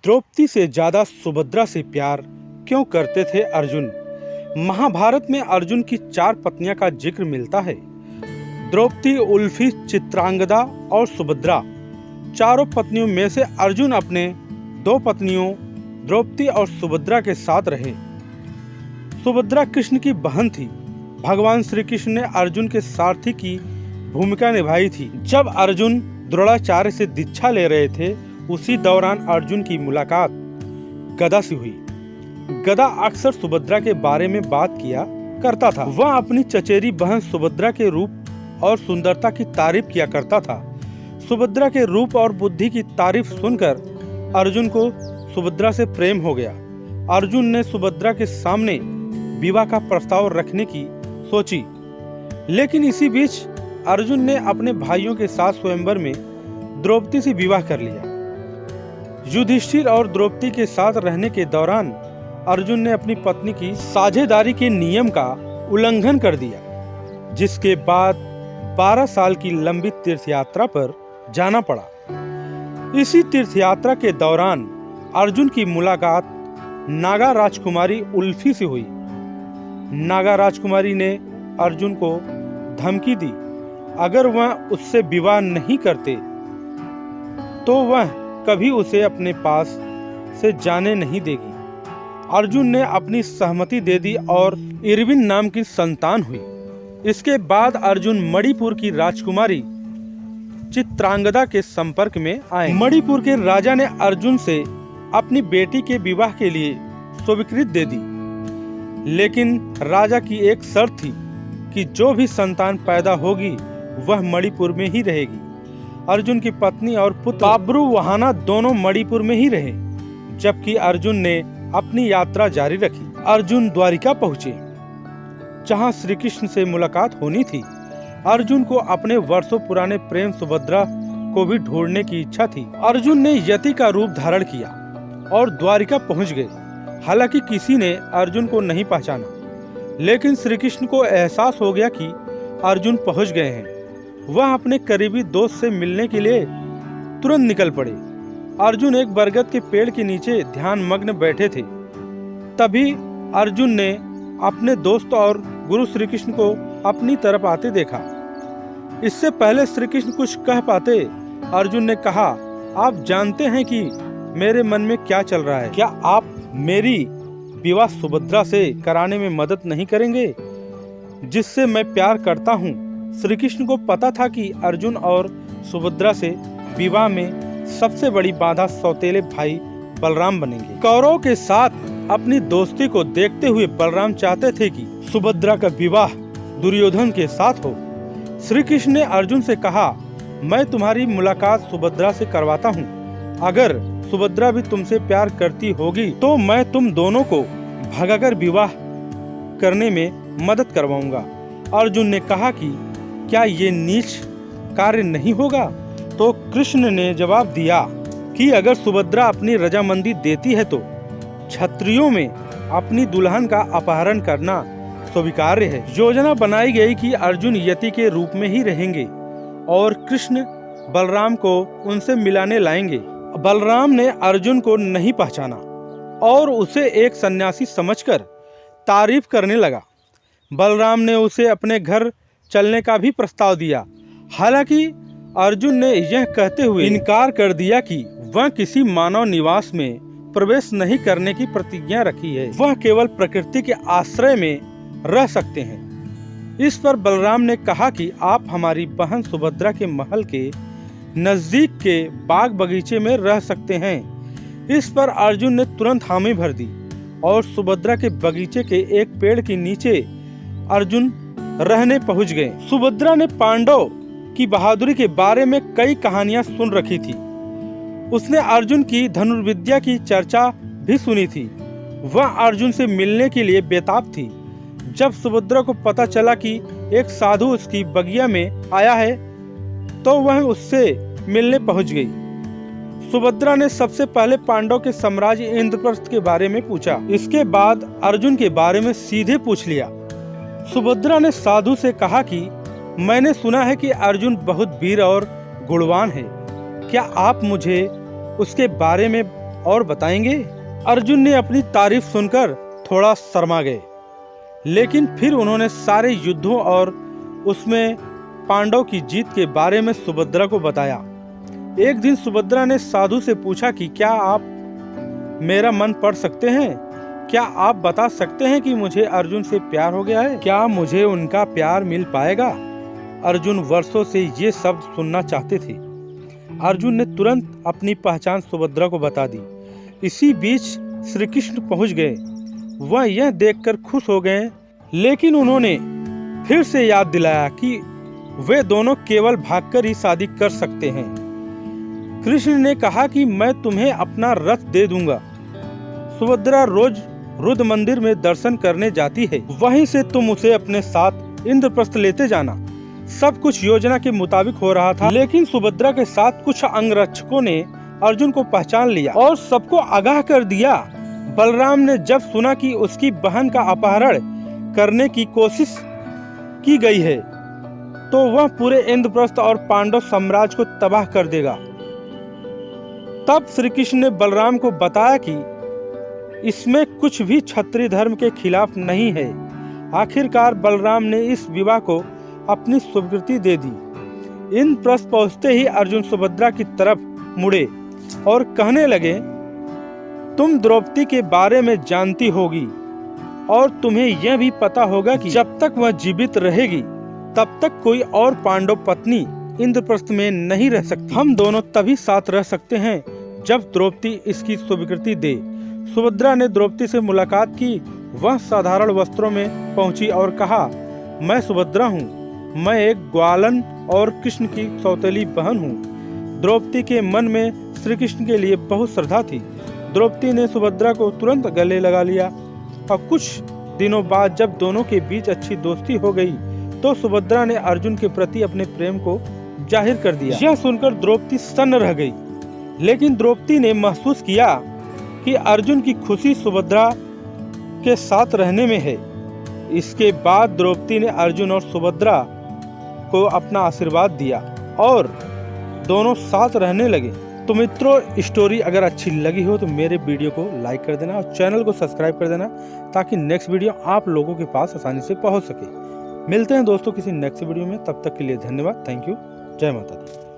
द्रौपदी से ज्यादा सुभद्रा से प्यार क्यों करते थे अर्जुन? महाभारत में अर्जुन की 4 पत्नियां का जिक्र मिलता है। द्रौपदी, उल्फी, चित्रांगदा और सुभद्रा। चारों पत्नियों में से अर्जुन अपने 2 पत्नियों द्रौपदी और सुभद्रा के साथ रहे। सुभद्रा कृष्ण की बहन थी। भगवान श्री कृष्ण ने अर्जुन के सारथी की भूमिका निभाई थी। जब अर्जुन द्रोणाचार्य से दीक्षा ले रहे थे, उसी दौरान अर्जुन की मुलाकात गदा से हुई। गदा अक्सर सुभद्रा के बारे में बात किया करता था। वह अपनी चचेरी बहन सुभद्रा के रूप और सुंदरता की तारीफ किया करता था। सुभद्रा के रूप और बुद्धि की तारीफ सुनकर अर्जुन को सुभद्रा से प्रेम हो गया। अर्जुन ने सुभद्रा के सामने विवाह का प्रस्ताव रखने की सोची, लेकिन इसी बीच अर्जुन ने अपने भाइयों के साथ स्वयंवर में द्रौपदी से विवाह कर लिया। युधिष्ठिर और द्रौपदी के साथ रहने के दौरान अर्जुन ने अपनी पत्नी की साझेदारी के नियम का उल्लंघन कर दिया, जिसके बाद 12 साल की लंबी तीर्थयात्रा पर जाना पड़ा। इसी तीर्थयात्रा के दौरान अर्जुन की मुलाकात नागा राजकुमारी उल्फी से हुई। नागा राजकुमारी ने अर्जुन को धमकी दी, अगर वह उससे विवाह नहीं करते तो वह कभी उसे अपने पास से जाने नहीं देगी। अर्जुन ने अपनी सहमति दे दी और इरविन नाम की संतान हुई। इसके बाद अर्जुन मणिपुर की राजकुमारी चित्रांगदा के संपर्क में आए। मणिपुर के राजा ने अर्जुन से अपनी बेटी के विवाह के लिए स्वीकृति दे दी, लेकिन राजा की एक शर्त थी कि जो भी संतान पैदा होगी वह मणिपुर में ही रहेगी। अर्जुन की पत्नी और पुत्र बाब्रुवाहना दोनों मणिपुर में ही रहे, जबकि अर्जुन ने अपनी यात्रा जारी रखी। अर्जुन द्वारिका पहुँचे, जहाँ श्री कृष्ण से मुलाकात होनी थी। अर्जुन को अपने वर्षों पुराने प्रेम सुभद्रा को भी ढूंढने की इच्छा थी। अर्जुन ने यति का रूप धारण किया और द्वारिका पहुँच गए। हालांकि किसी ने अर्जुन को नहीं पहचाना, लेकिन श्री कृष्ण को एहसास हो गया कि अर्जुन पहुँच गए हैं। वह अपने करीबी दोस्त से मिलने के लिए तुरंत निकल पड़े। अर्जुन एक बरगद के पेड़ के नीचे ध्यान मग्न बैठे थे। तभी अर्जुन ने अपने दोस्त और गुरु श्री कृष्ण को अपनी तरफ आते देखा। इससे पहले श्री कृष्ण कुछ कह पाते, अर्जुन ने कहा, आप जानते हैं कि मेरे मन में क्या चल रहा है। क्या आप मेरी विवाह सुभद्रा से कराने में मदद नहीं करेंगे, जिससे मैं प्यार करता हूँ? श्री कृष्ण को पता था कि अर्जुन और सुभद्रा से विवाह में सबसे बड़ी बाधा सौतेले भाई बलराम बनेंगे। कौरवों के साथ अपनी दोस्ती को देखते हुए बलराम चाहते थे कि सुभद्रा का विवाह दुर्योधन के साथ हो। श्री कृष्ण ने अर्जुन से कहा, मैं तुम्हारी मुलाकात सुभद्रा से करवाता हूँ। अगर सुभद्रा भी तुमसे प्यार करती होगी तो मैं तुम दोनों को भगाकर विवाह करने में मदद करवाऊंगा। अर्जुन ने कहा कि क्या ये नीच कार्य नहीं होगा? तो कृष्ण ने जवाब दिया कि अगर सुभद्रा अपनी रजामंदी देती है तो क्षत्रियों में अपनी दुल्हन का अपहरण करना स्वीकार्य है। योजना बनाई गई कि अर्जुन यति के रूप में ही रहेंगे और कृष्ण बलराम को उनसे मिलाने लाएंगे। बलराम ने अर्जुन को नहीं पहचाना और उसे एक सन्यासी समझकर तारीफ करने लगा। बलराम ने उसे अपने घर चलने का भी प्रस्ताव दिया। हालांकि अर्जुन ने यह कहते हुए इनकार कर दिया कि वह किसी मानव निवास में प्रवेश नहीं करने की प्रतिज्ञा रखी है। वह केवल प्रकृति के आश्रय में रह सकते हैं। इस पर बलराम ने कहा कि आप हमारी बहन सुभद्रा के महल के नजदीक के बाग बगीचे में रह सकते हैं। इस पर अर्जुन ने तुरंत हामी भर दी और सुभद्रा के बगीचे के एक पेड़ के नीचे अर्जुन रहने पहुंच गए। सुभद्रा ने पांडव की बहादुरी के बारे में कई कहानियां सुन रखी थी। उसने अर्जुन की धनुर्विद्या की चर्चा भी सुनी थी। वह अर्जुन से मिलने के लिए बेताब थी। जब सुभद्रा को पता चला कि एक साधु उसकी बगिया में आया है, तो वह उससे मिलने पहुंच गई। सुभद्रा ने सबसे पहले पांडव के साम्राज्य इंद्रप्रस्थ के बारे में पूछा। इसके बाद अर्जुन के बारे में सीधे पूछ लिया। सुभद्रा ने साधु से कहा कि मैंने सुना है कि अर्जुन बहुत वीर और गुणवान है। क्या आप मुझे उसके बारे में और बताएंगे? अर्जुन ने अपनी तारीफ सुनकर थोड़ा शर्मा गए, लेकिन फिर उन्होंने सारे युद्धों और उसमें पांडव की जीत के बारे में सुभद्रा को बताया। एक दिन सुभद्रा ने साधु से पूछा कि क्या आप मेरा मन पढ़ सकते हैं? क्या आप बता सकते हैं कि मुझे अर्जुन से प्यार हो गया है? क्या मुझे उनका प्यार मिल पाएगा? अर्जुन वर्षों से ये शब्द सुनना चाहते थे। अर्जुन ने तुरंत अपनी पहचान सुभद्रा को बता दी। इसी बीच श्री कृष्ण पहुंच गए। वह यह देखकर खुश हो गए, लेकिन उन्होंने फिर से याद दिलाया कि वे दोनों केवल भागकर ही शादी कर सकते हैं। कृष्ण ने कहा कि मैं तुम्हें अपना रथ दे दूंगा। सुभद्रा रोज रुद्र मंदिर में दर्शन करने जाती है, वहीं से तुम उसे अपने साथ इंद्रप्रस्थ लेते जाना। सब कुछ योजना के मुताबिक हो रहा था, लेकिन सुभद्रा के साथ कुछ अंगरक्षकों ने अर्जुन को पहचान लिया और सबको आगाह कर दिया। बलराम ने जब सुना कि उसकी बहन का अपहरण करने की कोशिश की गई है, तो वह पूरे इंद्रप्रस्थ और पांडव साम्राज्य को तबाह कर देगा। तब श्री कृष्ण ने बलराम को बताया कि इसमें कुछ भी क्षत्रिय धर्म के खिलाफ नहीं है। आखिरकार बलराम ने इस विवाह को अपनी स्वीकृति दे दी। इंद्रप्रस्थ पहुंचते ही अर्जुन सुभद्रा की तरफ मुड़े और कहने लगे, तुम द्रौपदी के बारे में जानती होगी और तुम्हें यह भी पता होगा कि जब तक वह जीवित रहेगी तब तक कोई और पांडव पत्नी इंद्रप्रस्थ में नहीं रह सकती। हम दोनों तभी साथ रह सकते हैं जब द्रौपदी इसकी स्वीकृति दे। सुभद्रा ने द्रौपदी से मुलाकात की। वह साधारण वस्त्रों में पहुंची और कहा, मैं सुभद्रा हूँ। मैं एक ग्वालन और कृष्ण की सौतेली बहन हूँ। द्रौपदी के मन में श्री कृष्ण के लिए बहुत श्रद्धा थी। द्रौपदी ने सुभद्रा को तुरंत गले लगा लिया और कुछ दिनों बाद जब दोनों के बीच अच्छी दोस्ती हो गई तो सुभद्रा ने अर्जुन के प्रति अपने प्रेम को जाहिर कर दिया। यह सुनकर द्रौपदी सन्न रह गई, लेकिन द्रौपदी ने महसूस किया कि अर्जुन की खुशी सुभद्रा के साथ रहने में है। इसके बाद द्रौपदी ने अर्जुन और सुभद्रा को अपना आशीर्वाद दिया और दोनों साथ रहने लगे। तो मित्रों, स्टोरी अगर अच्छी लगी हो तो मेरे वीडियो को लाइक कर देना और चैनल को सब्सक्राइब कर देना, ताकि नेक्स्ट वीडियो आप लोगों के पास आसानी से पहुंच सके। मिलते हैं दोस्तों किसी नेक्स्ट वीडियो में, तब तक के लिए धन्यवाद। Thank you. जय माता दी।